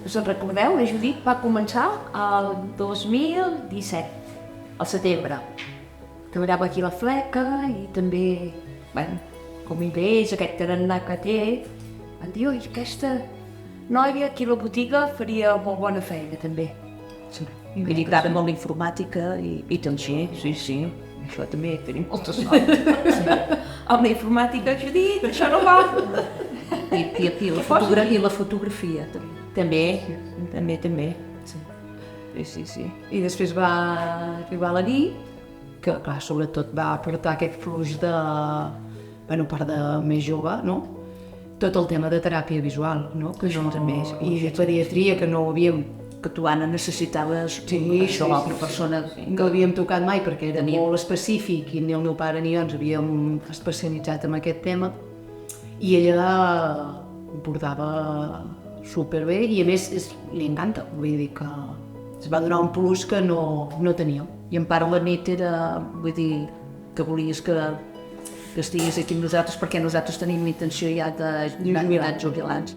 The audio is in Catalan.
Us en recordeu? La Judit va començar el 2017, al setembre. Treballava aquí a la fleca i també, bueno, com hi veus, aquest tarannà que té, van dir, oi, aquesta noia aquí a la botiga faria molt bona feina també. Sí. I li agrada molt la informàtica i doncs sí. Això també tenim molta sort. Amb la informàtica, Judit, això no va. I la fotografia també. També. Sí. I després va arribar la nit, que clar, sobretot va portar aquest flux de, bueno, part de més jove, no? Tot el tema de teràpia visual, no? Que això també, i de pediatria, que no ho havíem, que tu, Anna, necessitaves això, l'altra persona. que l'havíem tocat mai perquè era molt específic i ni el meu pare ni jo ens havíem especialitzat en aquest tema, i ella ho portava superbé i a més li encanta, vull dir que es va donar un plus que no teníem. I en part la nit era, vull dir, que volies que estigués aquí amb nosaltres perquè nosaltres tenim intenció ja de jubilats.